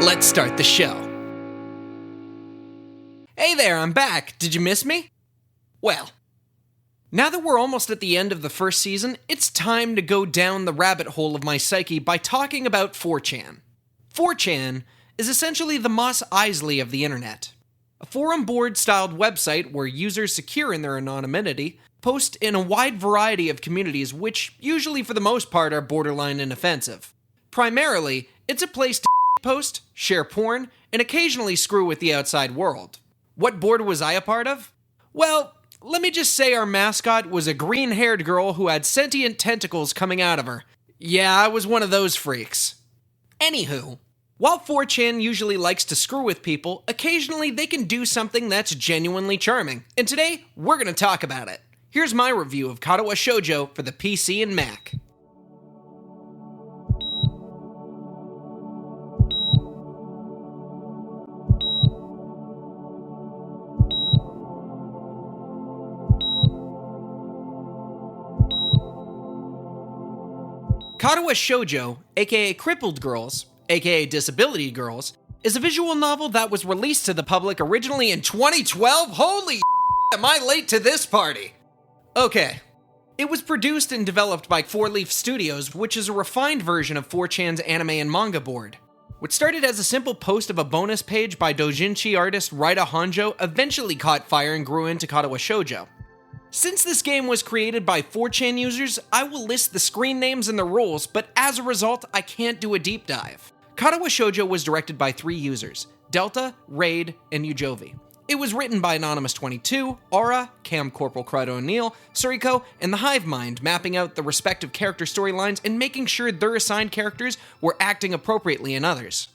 let's start the show. Hey there, I'm back. Did you miss me? Well, now that we're almost at the end of the first season, it's time to go down the rabbit hole of my psyche by talking about 4chan. 4chan is essentially the Mos Eisley of the internet. A forum board-styled website where users secure in their anonymity post in a wide variety of communities which, usually for the most part, are borderline inoffensive. Primarily, it's a place to post, share porn, and occasionally screw with the outside world. What board was I a part of? Well, let me just say our mascot was a green-haired girl who had sentient tentacles coming out of her. Yeah, I was one of those freaks. Anywho, while 4chan usually likes to screw with people, occasionally they can do something that's genuinely charming. And today, we're gonna talk about it. Here's my review of Katawa Shoujo for the PC and Mac. Katawa Shoujo, aka Crippled Girls, aka Disability Girls, is a visual novel that was released to the public originally in 2012? Holy am I late to this party? Okay. It was produced and developed by 4-Leaf Studios, which is a refined version of 4chan's anime and manga board. What started as a simple post of a bonus page by doujinshi artist Raida Honjo eventually caught fire and grew into Katawa Shoujo. Since this game was created by 4chan users, I will list the screen names and the rules, but as a result, I can't do a deep dive. Katawa Shoujo was directed by 3 users, Delta, Raid, and Ujovi. It was written by Anonymous22, Aura, Cam Corporal Crud O'Neill, Suriko, and the Hive Mind, mapping out the respective character storylines and making sure their assigned characters were acting appropriately in others.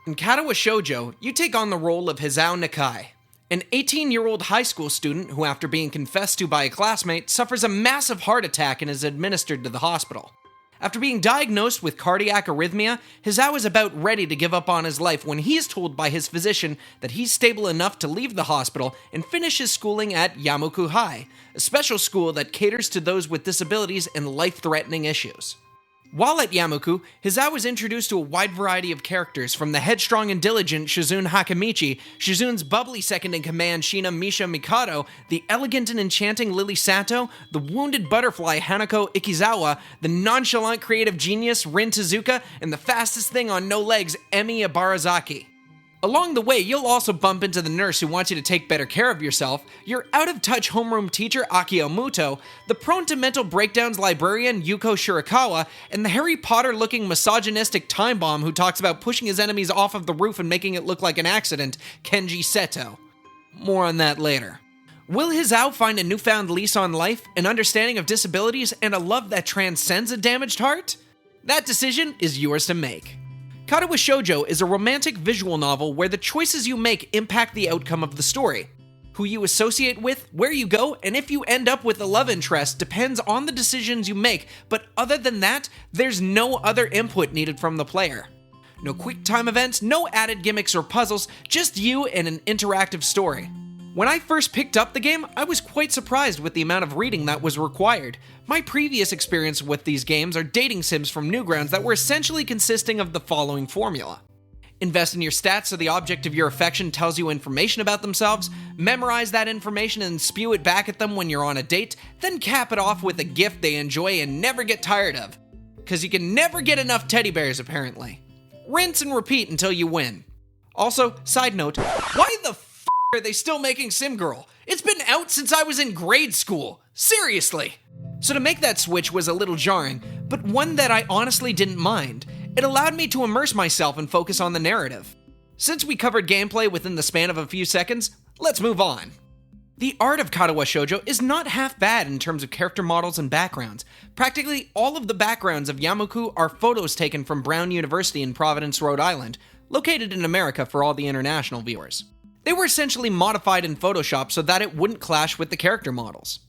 In Katawa Shoujo, you take on the role of Hisao Nakai, an 18-year-old high school student who, after being confessed to by a classmate, suffers a massive heart attack and is administered to the hospital. After being diagnosed with cardiac arrhythmia, Hisao is about ready to give up on his life when he is told by his physician that he's stable enough to leave the hospital and finish his schooling at Yamoku High, a special school that caters to those with disabilities and life-threatening issues. While at Yamoku, Hisao is introduced to a wide variety of characters, from the headstrong and diligent Shizune Hakamichi, Shizune's bubbly second-in-command Shina Misha Mikado, the elegant and enchanting Lilly Sato, the wounded butterfly Hanako Ikizawa, the nonchalant creative genius Rin Tezuka, and the fastest thing on no legs, Emi Ibarazaki. Along the way, you'll also bump into the nurse who wants you to take better care of yourself, your out-of-touch homeroom teacher Akio Muto, the prone to mental breakdowns librarian Yuko Shirakawa, and the Harry Potter-looking misogynistic time bomb who talks about pushing his enemies off of the roof and making it look like an accident, Kenji Seto. More on that later. Will Hisao find a newfound lease on life, an understanding of disabilities, and a love that transcends a damaged heart? That decision is yours to make. Katawa Shoujo is a romantic visual novel where the choices you make impact the outcome of the story. Who you associate with, where you go, and if you end up with a love interest depends on the decisions you make, but other than that, there's no other input needed from the player. No quick time events, no added gimmicks or puzzles, just you and an interactive story. When I first picked up the game, I was quite surprised with the amount of reading that was required. My previous experience with these games are dating sims from Newgrounds that were essentially consisting of the following formula. Invest in your stats so the object of your affection tells you information about themselves, memorize that information and spew it back at them when you're on a date, then cap it off with a gift they enjoy and never get tired of. 'Cause you can never get enough teddy bears, apparently. Rinse and repeat until you win. Also, side note, why the are they still making SimGirl? It's been out since I was in grade school. Seriously. So to make that switch was a little jarring, but one that I honestly didn't mind. It allowed me to immerse myself and focus on the narrative. Since we covered gameplay within the span of a few seconds, let's move on. The art of Katawa Shoujo is not half bad in terms of character models and backgrounds. Practically all of the backgrounds of Yamoku are photos taken from Brown University in Providence, Rhode Island, located in America for all the international viewers. They were essentially modified in Photoshop so that it wouldn't clash with the character models.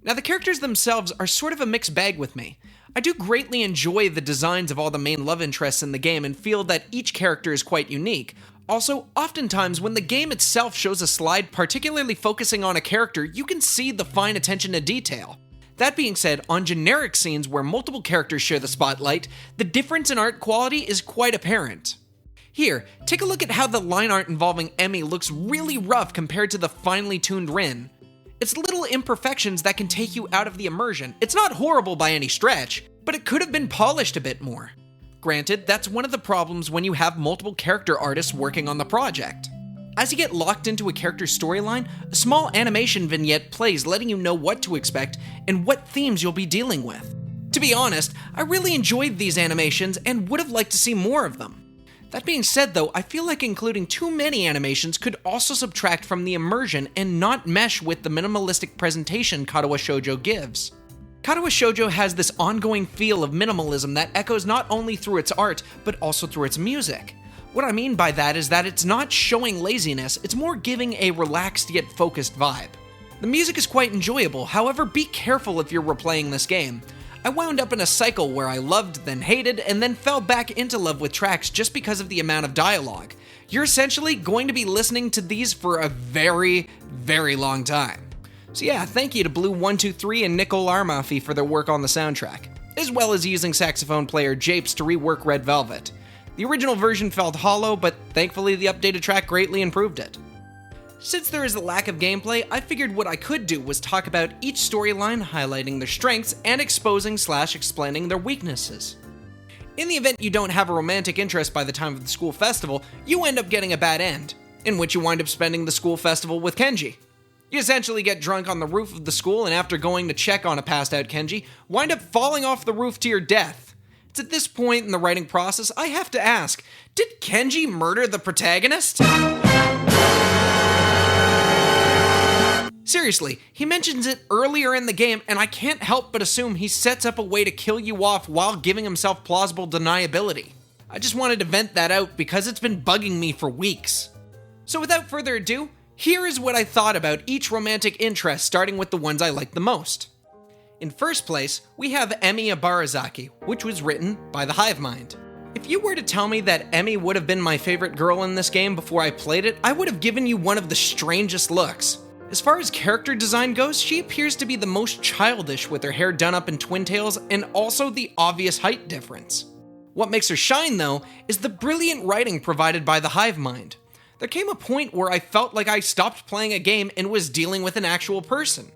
Now, the characters themselves are sort of a mixed bag with me. I do greatly enjoy the designs of all the main love interests in the game and feel that each character is quite unique. Also, oftentimes when the game itself shows a slide particularly focusing on a character, you can see the fine attention to detail. That being said, on generic scenes where multiple characters share the spotlight, the difference in art quality is quite apparent. Here, take a look at how the line art involving Emi looks really rough compared to the finely tuned Rin. It's little imperfections that can take you out of the immersion. It's not horrible by any stretch, but it could have been polished a bit more. Granted, that's one of the problems when you have multiple character artists working on the project. As you get locked into a character's storyline, a small animation vignette plays letting you know what to expect and what themes you'll be dealing with. To be honest, I really enjoyed these animations and would have liked to see more of them. That being said though, I feel like including too many animations could also subtract from the immersion and not mesh with the minimalistic presentation Katawa Shoujo gives. Katawa Shoujo has this ongoing feel of minimalism that echoes not only through its art, but also through its music. What I mean by that is that it's not showing laziness, it's more giving a relaxed yet focused vibe. The music is quite enjoyable, however be careful if you're replaying this game. I wound up in a cycle where I loved, then hated, and then fell back into love with tracks just because of the amount of dialogue. You're essentially going to be listening to these for a very, very long time. So yeah, thank you to Blue123 and Nicole Armafi for their work on the soundtrack, as well as using saxophone player Japes to rework Red Velvet. The original version felt hollow, but thankfully the updated track greatly improved it. Since there is a lack of gameplay, I figured what I could do was talk about each storyline, highlighting their strengths and exposing/explaining their weaknesses. In the event you don't have a romantic interest by the time of the school festival, you end up getting a bad end, in which you wind up spending the school festival with Kenji. You essentially get drunk on the roof of the school and after going to check on a passed out Kenji, wind up falling off the roof to your death. It's at this point in the writing process I have to ask, did Kenji murder the protagonist? Seriously, he mentions it earlier in the game, and I can't help but assume he sets up a way to kill you off while giving himself plausible deniability. I just wanted to vent that out because it's been bugging me for weeks. So without further ado, here is what I thought about each romantic interest, starting with the ones I liked the most. In first place, we have Emi Ibarazaki, which was written by the Hive Mind. If you were to tell me that Emi would have been my favorite girl in this game before I played it, I would have given you one of the strangest looks. As far as character design goes, she appears to be the most childish with her hair done up in twin tails and also the obvious height difference. What makes her shine though, is the brilliant writing provided by the Hive Mind. There came a point where I felt like I stopped playing a game and was dealing with an actual person.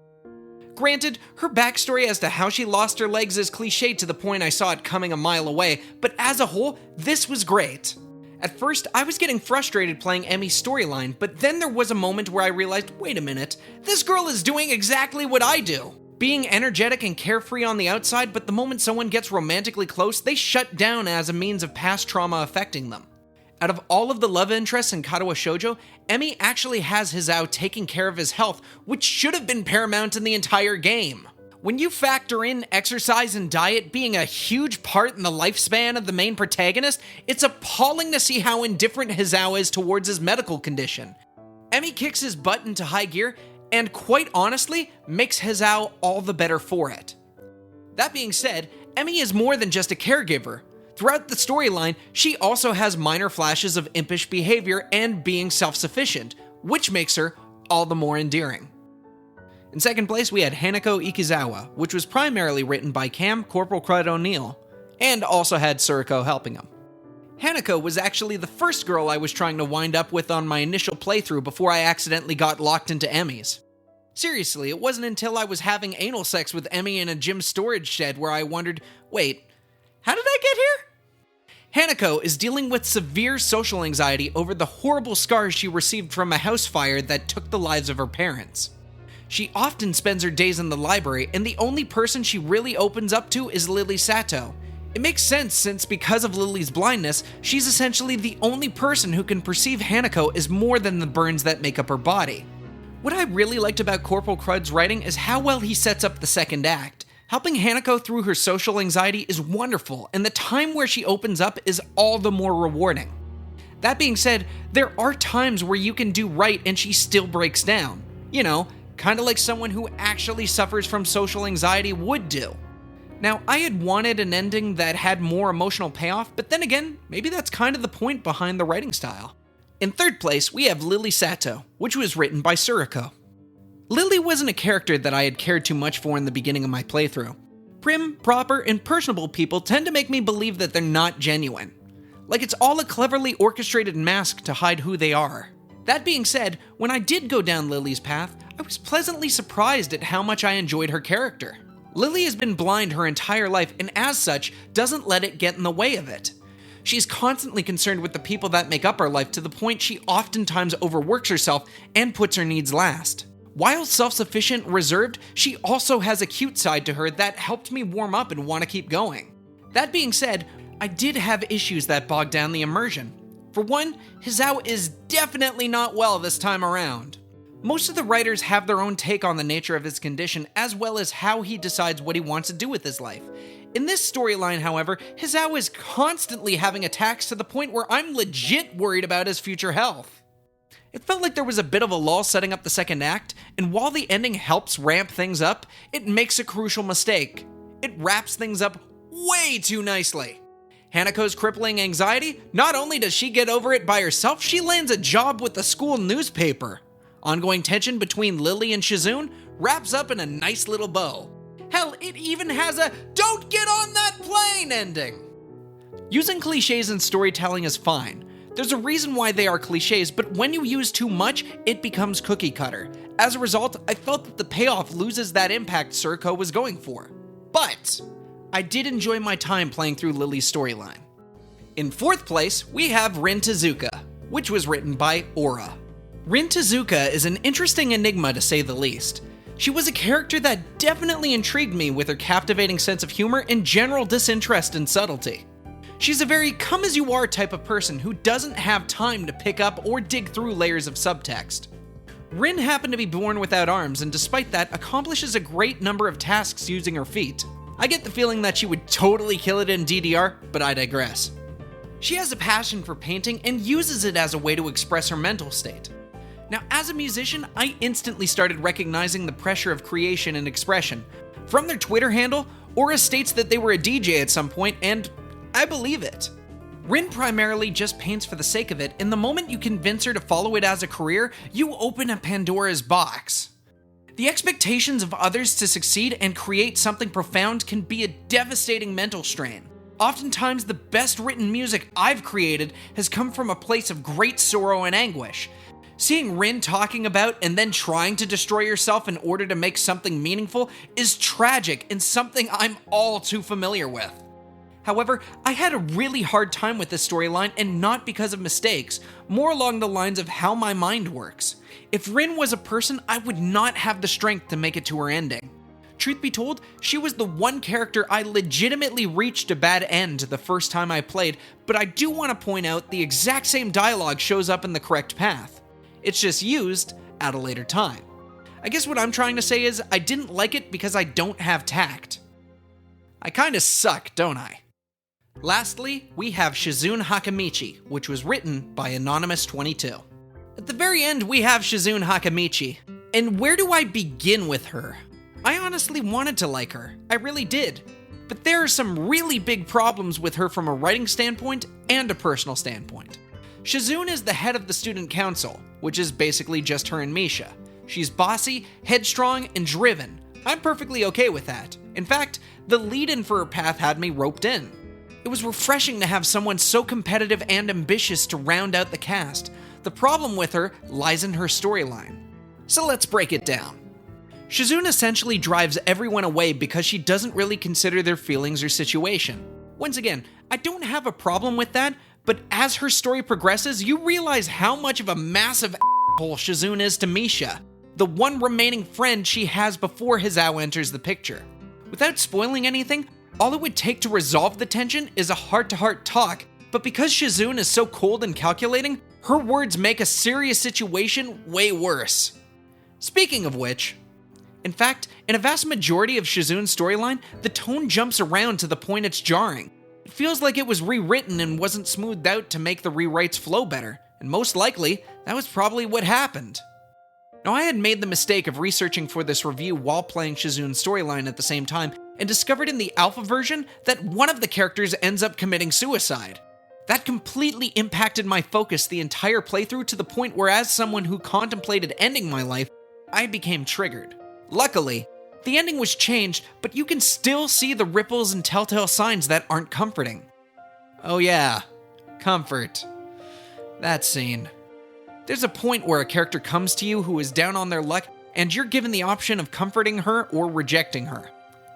Granted, her backstory as to how she lost her legs is cliched to the point I saw it coming a mile away, but as a whole, this was great. At first, I was getting frustrated playing Emi's storyline, but then there was a moment where I realized, wait a minute, this girl is doing exactly what I do. Being energetic and carefree on the outside, but the moment someone gets romantically close, they shut down as a means of past trauma affecting them. Out of all of the love interests in Katawa Shoujo, Emi actually has Hisao taking care of his health, which should have been paramount in the entire game. When you factor in exercise and diet being a huge part in the lifespan of the main protagonist, it's appalling to see how indifferent Hisao is towards his medical condition. Emi kicks his butt into high gear, and quite honestly, makes Hisao all the better for it. That being said, Emi is more than just a caregiver. Throughout the storyline, she also has minor flashes of impish behavior and being self-sufficient, which makes her all the more endearing. In second place, we had Hanako Ikizawa, which was primarily written by Cam Corporal Crud O'Neill, and also had Suriko helping him. Hanako was actually the first girl I was trying to wind up with on my initial playthrough before I accidentally got locked into Emi's. Seriously, it wasn't until I was having anal sex with Emi in a gym storage shed where I wondered, wait, how did I get here? Hanako is dealing with severe social anxiety over the horrible scars she received from a house fire that took the lives of her parents. She often spends her days in the library, and the only person she really opens up to is Lilly Sato. It makes sense since because of Lilly's blindness, she's essentially the only person who can perceive Hanako as more than the burns that make up her body. What I really liked about Corporal Crud's writing is how well he sets up the second act. Helping Hanako through her social anxiety is wonderful, and the time where she opens up is all the more rewarding. That being said, there are times where you can do right and she still breaks down. You know, kind of like someone who actually suffers from social anxiety would do. Now, I had wanted an ending that had more emotional payoff, but then again, maybe that's kind of the point behind the writing style. In third place, we have Lilly Sato, which was written by Suriko. Lilly wasn't a character that I had cared too much for in the beginning of my playthrough. Prim, proper, and personable people tend to make me believe that they're not genuine. Like it's all a cleverly orchestrated mask to hide who they are. That being said, when I did go down Lilly's path, I was pleasantly surprised at how much I enjoyed her character. Lilly has been blind her entire life and as such, doesn't let it get in the way of it. She's constantly concerned with the people that make up her life to the point she oftentimes overworks herself and puts her needs last. While self-sufficient and reserved, she also has a cute side to her that helped me warm up and want to keep going. That being said, I did have issues that bogged down the immersion. For one, Hisao is definitely not well this time around. Most of the writers have their own take on the nature of his condition as well as how he decides what he wants to do with his life. In this storyline, however, Hisao is constantly having attacks to the point where I'm legit worried about his future health. It felt like there was a bit of a lull setting up the second act, and while the ending helps ramp things up, it makes a crucial mistake. It wraps things up way too nicely. Hanako's crippling anxiety, not only does she get over it by herself, she lands a job with the school newspaper. Ongoing tension between Lilly and Shizune wraps up in a nice little bow. Hell, it even has a "don't get on that plane" ending. Using cliches in storytelling is fine. There's a reason why they are cliches, but when you use too much, it becomes cookie cutter. As a result, I felt that the payoff loses that impact Suriko was going for. But I did enjoy my time playing through Lilly's storyline. In fourth place, we have Rin Tezuka, which was written by Aura. Rin Tezuka is an interesting enigma to say the least. She was a character that definitely intrigued me with her captivating sense of humor and general disinterest in subtlety. She's a very come-as-you-are type of person who doesn't have time to pick up or dig through layers of subtext. Rin happened to be born without arms and despite that accomplishes a great number of tasks using her feet. I get the feeling that she would totally kill it in DDR, but I digress. She has a passion for painting and uses it as a way to express her mental state. Now, as a musician, I instantly started recognizing the pressure of creation and expression. From their Twitter handle, Aura states that they were a DJ at some point, and I believe it. Rin primarily just paints for the sake of it, and the moment you convince her to follow it as a career, you open a Pandora's box. The expectations of others to succeed and create something profound can be a devastating mental strain. Oftentimes, the best written music I've created has come from a place of great sorrow and anguish. Seeing Rin talking about and then trying to destroy herself in order to make something meaningful is tragic and something I'm all too familiar with. However, I had a really hard time with this storyline and not because of mistakes, more along the lines of how my mind works. If Rin was a person, I would not have the strength to make it to her ending. Truth be told, she was the one character I legitimately reached a bad end the first time I played, but I do want to point out the exact same dialogue shows up in the correct path. It's just used at a later time. I guess what I'm trying to say is I didn't like it because I don't have tact. I kinda suck, don't I? Lastly, we have Shizune Hakamichi, which was written by Anonymous22. At the very end, we have Shizune Hakamichi. And where do I begin with her? I honestly wanted to like her. I really did. But there are some really big problems with her from a writing standpoint and a personal standpoint. Shizune is the head of the student council, which is basically just her and Misha. She's bossy, headstrong, and driven. I'm perfectly okay with that. In fact, the lead-in for her path had me roped in. It was refreshing to have someone so competitive and ambitious to round out the cast. The problem with her lies in her storyline. So let's break it down. Shizune essentially drives everyone away because she doesn't really consider their feelings or situation. Once again, I don't have a problem with that, but as her story progresses, you realize how much of a massive asshole Shizune is to Misha, the one remaining friend she has before Hisao enters the picture. Without spoiling anything, all it would take to resolve the tension is a heart-to-heart talk, but because Shizune is so cold and calculating, her words make a serious situation way worse. Speaking of which, in fact, in a vast majority of Shizune's storyline, the tone jumps around to the point it's jarring. It feels like it was rewritten and wasn't smoothed out to make the rewrites flow better, and most likely, that was probably what happened. Now, I had made the mistake of researching for this review while playing Shizune's storyline at the same time, and discovered in the alpha version that one of the characters ends up committing suicide. That completely impacted my focus the entire playthrough to the point where as someone who contemplated ending my life, I became triggered. Luckily, the ending was changed, but you can still see the ripples and telltale signs that aren't comforting. Oh yeah, Comfort. That scene. There's a point where a character comes to you who is down on their luck, and you're given the option of comforting her or rejecting her.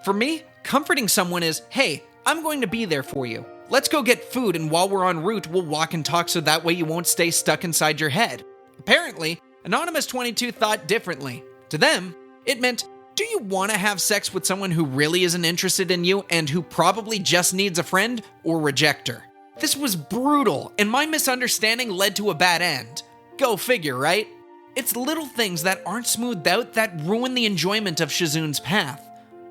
For me, comforting someone is, hey, I'm going to be there for you. Let's go get food, and while we're en route, we'll walk and talk so that way you won't stay stuck inside your head. Apparently, Anonymous22 thought differently. To them, it meant, do you want to have sex with someone who really isn't interested in you and who probably just needs a friend, or reject her? This was brutal, and my misunderstanding led to a bad end. Go figure, right? It's little things that aren't smoothed out that ruin the enjoyment of Shizune's path.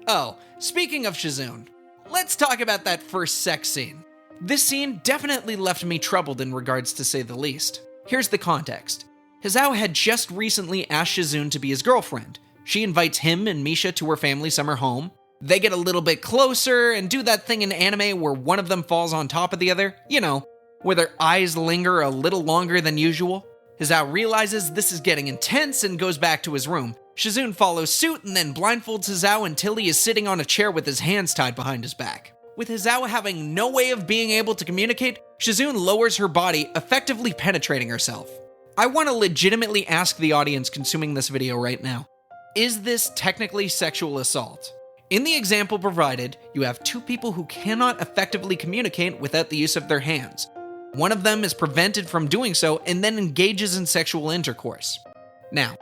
Oh, speaking of Shizune, let's talk about that first sex scene. This scene definitely left me troubled in regards to say the least. Here's the context. Hisao had just recently asked Shizune to be his girlfriend. She invites him and Misha to her family summer home. They get a little bit closer and do that thing in anime where one of them falls on top of the other. You know, where their eyes linger a little longer than usual. Hisao realizes this is getting intense and goes back to his room. Shizune follows suit and then blindfolds Hisao until he is sitting on a chair with his hands tied behind his back. With Hisao having no way of being able to communicate, Shizune lowers her body, effectively penetrating herself. I want to legitimately ask the audience consuming this video right now, is this technically sexual assault? In the example provided, you have two people who cannot effectively communicate without the use of their hands. One of them is prevented from doing so and then engages in sexual intercourse. Now,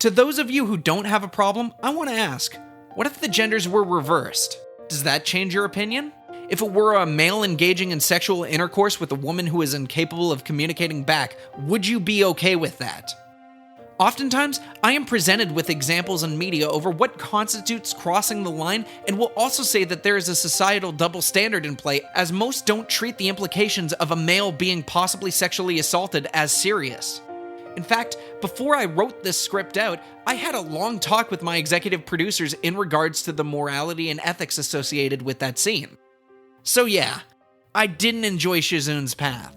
to those of you who don't have a problem, I want to ask, what if the genders were reversed? Does that change your opinion? If it were a male engaging in sexual intercourse with a woman who is incapable of communicating back, would you be okay with that? Oftentimes, I am presented with examples in media over what constitutes crossing the line, and will also say that there is a societal double standard in play, as most don't treat the implications of a male being possibly sexually assaulted as serious. In fact, before I wrote this script out, I had a long talk with my executive producers in regards to the morality and ethics associated with that scene. So yeah, I didn't enjoy Shizune's path.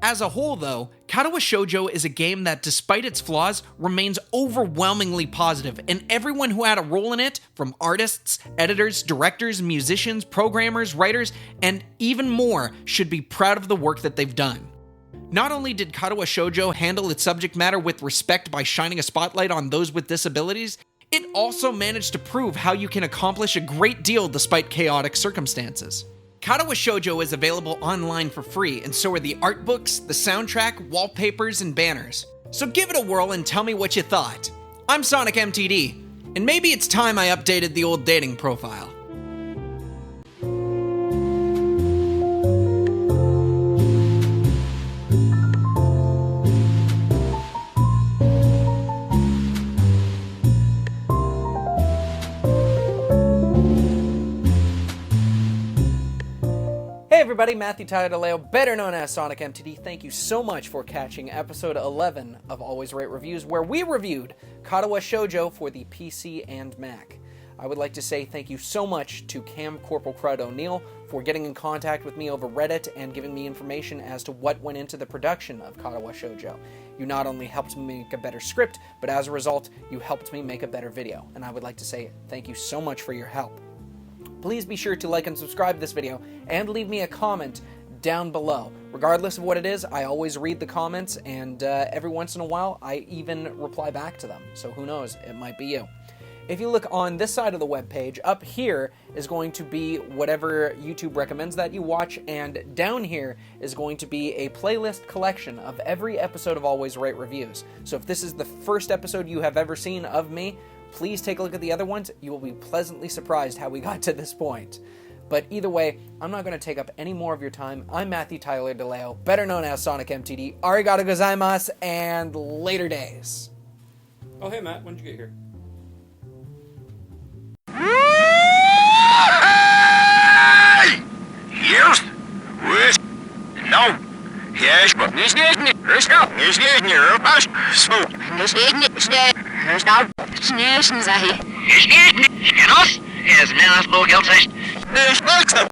As a whole though, Katawa Shoujo is a game that despite its flaws, remains overwhelmingly positive, and everyone who had a role in it, from artists, editors, directors, musicians, programmers, writers, and even more, should be proud of the work that they've done. Not only did Katawa Shoujo handle its subject matter with respect by shining a spotlight on those with disabilities, it also managed to prove how you can accomplish a great deal despite chaotic circumstances. Katawa Shoujo is available online for free, and so are the art books, the soundtrack, wallpapers, and banners. So give it a whirl and tell me what you thought. I'm SonicMTD, and maybe it's time I updated the old dating profile. Hey everybody, Matthew Tyler DeLeo, better known as SonicMTD. Thank you so much for catching episode 11 of Always Rate Reviews, where we reviewed Katawa Shoujo for the PC and Mac. I would like to say thank you so much to Cam Corporal Crud O'Neill for getting in contact with me over Reddit and giving me information as to what went into the production of Katawa Shoujo. You not only helped me make a better script, but as a result, you helped me make a better video. And I would like to say thank you so much for your help. Please be sure to like and subscribe to this video, and leave me a comment down below. Regardless of what it is, I always read the comments, and every once in a while, I even reply back to them. So who knows, it might be you. If you look on this side of the webpage, up here is going to be whatever YouTube recommends that you watch, and down here is going to be a playlist collection of every episode of Always Rate Reviews. So if this is the first episode you have ever seen of me, please take a look at the other ones. You will be pleasantly surprised how we got to this point. But either way, I'm not going to take up any more of your time. I'm Matthew Tyler DeLeo, better known as SonicMTD. Arigato gozaimasu, and later days. Oh, hey, Matt. When did you get here? Yes. Yes. No. Yes, but this is This is